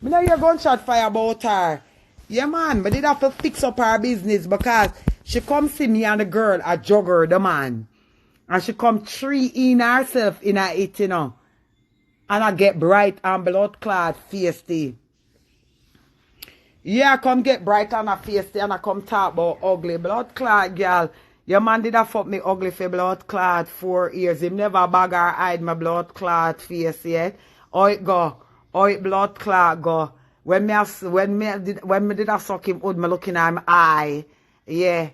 Me know you're gunshot fire about her. Yeah, man, but did have to fix up her business because she come see me and the girl a jugger the man. And she come tree in herself in her it, you know. And I get bright and blood clot feisty. Yeah, I come get bright and a feisty and I come talk about ugly blood clot, girl. Your man did a fuck me ugly for blood clot 4 years. Him never bag or hide my blood clot face yet. How it go? How it blood clot go? When me did I suck him hood, me looking at him eye. Yeah.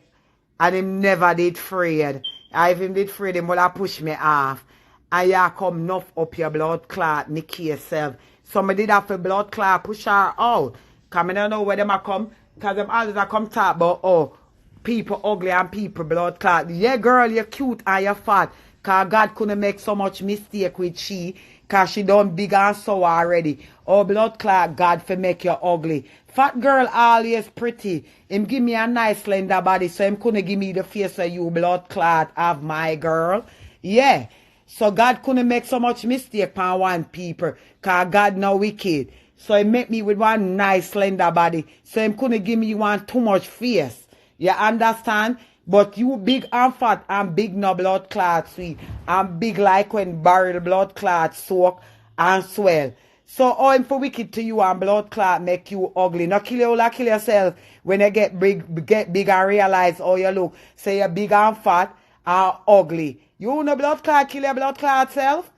And him never did afraid. I even did afraid him would have push me off. And you come enough up your blood clot, Nicky yourself. So me did have a blood clot push her out. Cause I don't know where them a come. Cause them always a come talk about, oh, people ugly and people blood clot. Yeah, girl, you're cute and you're fat. Cause God couldn't make so much mistake with she. Cause she done big and so already. Oh, blood clot, God for make you ugly. Fat girl always pretty. Him give me a nice slender body. So him couldn't give me the face of you blood clot of my girl. Yeah. So God couldn't make so much mistake upon one people. Cause God no wicked. So he make me with one nice slender body. So him couldn't give me one too much face. You understand? But you big and fat and big no blood clot sweet. And big like when barrel blood clot soak and swell. So all him for wicked to you and blood clot make you ugly. Not kill you like kill yourself when you get big and realize how you look. Say you're big and fat and ugly. You no blood clot kill your blood clot self?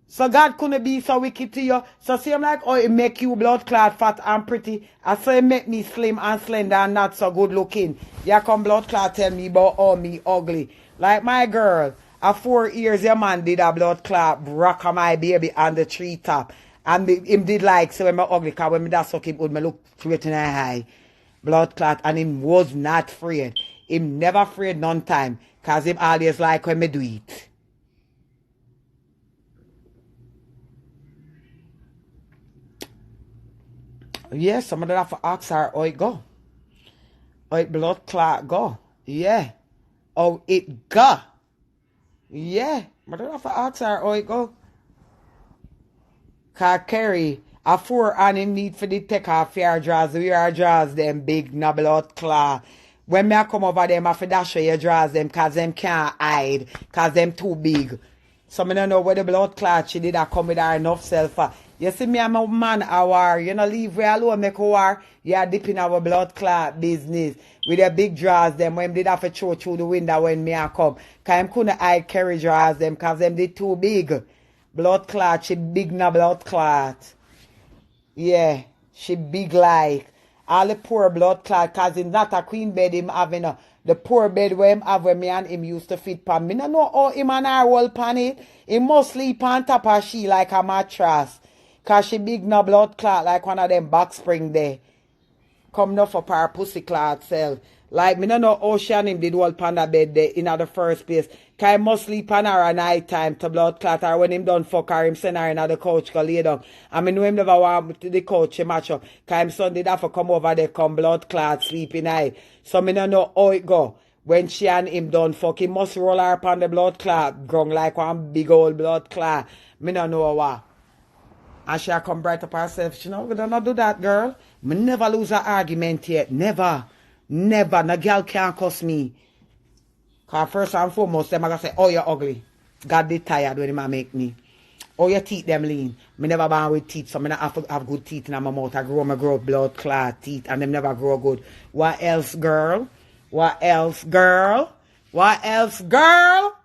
So God couldn't be so wicked to you. So see him like, oh, it make you blood clot fat and pretty. I say it make me slim and slender and not so good looking. You come blood clot tell me about all me ugly. Like my girl, at 4 years your man did a blood clot rock on my baby on the treetop. And him did like, so when me ugly, cause when me that suck him would me look straight in the eye. Blood clot, and him was not afraid. Him never afraid none time. Cause him always like when me do it. Yeah, somebody have to ask her how it go. How it blood clot go. Yeah. How it go. Yeah. But I have to ask her how it go. Cause Kerry, a 4 and him need for the take off your drawers. Your drawers them big no blood clot. When me a come over them, I have to dash your drawers them cause them can't hide. Cause them too big. So me don't know where the blood clot she did a come with her enough self. You see me and my man our, you know, leave we alone make war. You are dipping our blood clot business. With the big drawers them when did have to throw through the window when me a come. Cause him couldn't hide carry drawers them cause them did too big. Blood clot, she big na blood clot. Yeah, she big like. All the poor blood clot cause him not a queen bed him having a the poor bed where him have where me and him used to fit pan. Me no know how him and her roll pan it. He must sleep on top of she like a mattress. Cause she big no blood clot like one of them back spring there. Come enough up her pussy clot self. Like me no know how she and him did hold pan the bed there in the first place. Cause he must sleep on her at night time to blood clot her when him done fuck her, him send her in the couch go lay down. And me know him never want to the couch he match up. Cause him son did have to come over there come blood clot sleeping eye. So me no know how it go. When she and him done fuck, he must roll her upon the blood clot grung like one big old blood clot. Me no know what. And she come bright up herself. She know we don't not do that, girl. Me never lose an argument yet. Never. Never. No girl can't cuss me. Cause first and foremost, them I gonna say, oh, you're ugly. God did tired when him make me. Oh, your teeth them lean. Me never born with teeth, so me not have to have good teeth in my mouth. I grow blood clot teeth and them never grow good. What else, girl? What else, girl? What else, girl?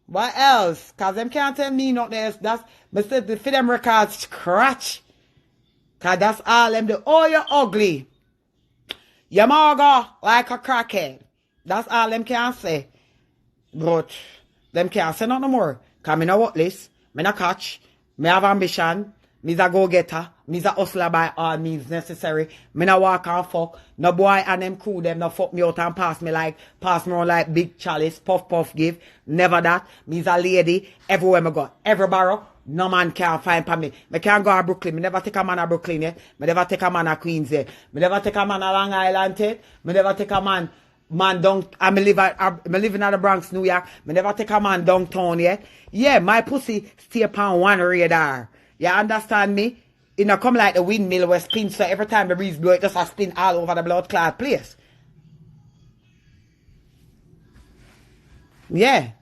What else? Cause them can't tell me nothing else. That's me say the for them records scratch. Cause that's all them do. Oh, you're ugly. You maga like a crackhead. That's all them can say. But them can't say nothing more. Cause me no worthless. Me no catch. Me have ambition. Me's a go-getter. Me's a hustler by all means necessary. Me no walk and fuck. No boy and them crew them no fuck me out and pass me around like big chalice. Puff puff give. Never that. Me's a lady. Everywhere me go. Every borough. No man can find for me. Me can't go to Brooklyn. Me never take a man to Brooklyn yet. Me never take a man to Queens yet. Me never take a man to Long Island yet. Me never take a man down. Me live in the Bronx, New York. Me never take a man downtown yet. Yeah, my pussy stay upon one radar. You understand me? It not come like the windmill where spin, so every time the breeze blow, it just a spin all over the blood clot place. Yeah.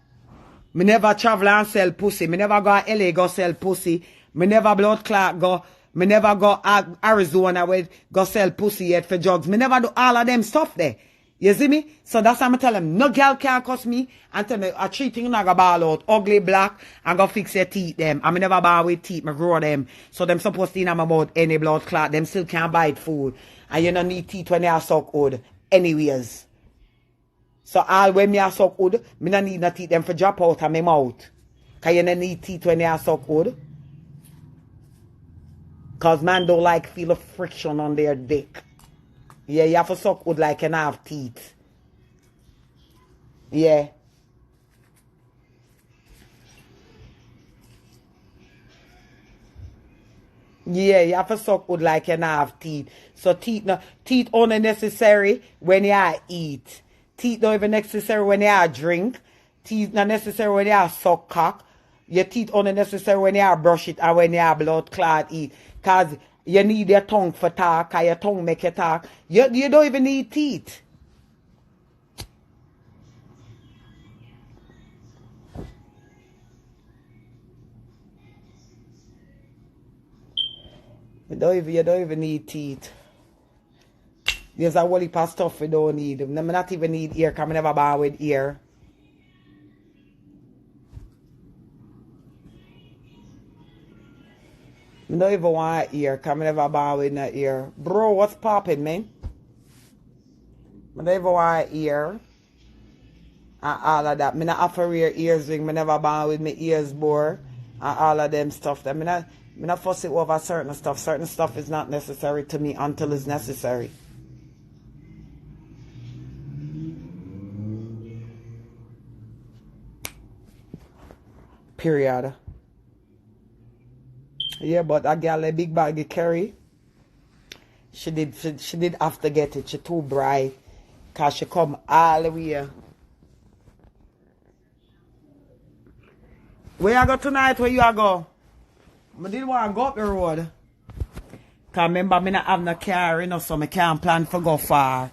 Me never travel and sell pussy. Me never go to LA go sell pussy. Me never blood clot go. Me never go Arizona where go sell pussy yet for drugs. Me never do all of them stuff there. You see me? So that's why I tell them, no girl can cuss me and tell me, a 3 things I go ball out, ugly black, and go fix your teeth them. I me never born with teeth, me grow them. So them supposed to in my mouth any blood clot. Them still can't bite food. And you don't need teeth when you are suck wood. Anyways. So all when me a suck wood, me don't need no teeth them for drop out of my mouth. Cause you don't need teeth when you are suck wood. Cause man don't like feel a friction on their dick. Yeah, you have to suck wood like you have teeth. Yeah. Yeah, you have to suck wood like you have teeth. So teeth only necessary when you eat. Teeth don't even necessary when you drink. Teeth not necessary when you suck cock. Your teeth only necessary when you brush it and when you blood clot eat. Cause you need your tongue for talk, cause your tongue make you talk. You don't even need teeth. You don't even need teeth. There's a whole heap of stuff we don't need. We not even need ear, cause I never born with ear. I don't even want ear, cause I never born with no ear. Bro, what's popping, man? I don't even want ear. And all of that. I not offer rear ears ring. I never born with my ears bore. And all of them stuff. I not fussy over certain stuff. Certain stuff is not necessary to me until it's necessary. Period. Yeah, but that girl a big bag carry. She did have to get it. She too bright. Cause she come all the way. Where you go tonight? Where you go? I didn't want to go up the road. Cause remember, I not have no car, you know, so I can't plan for go far.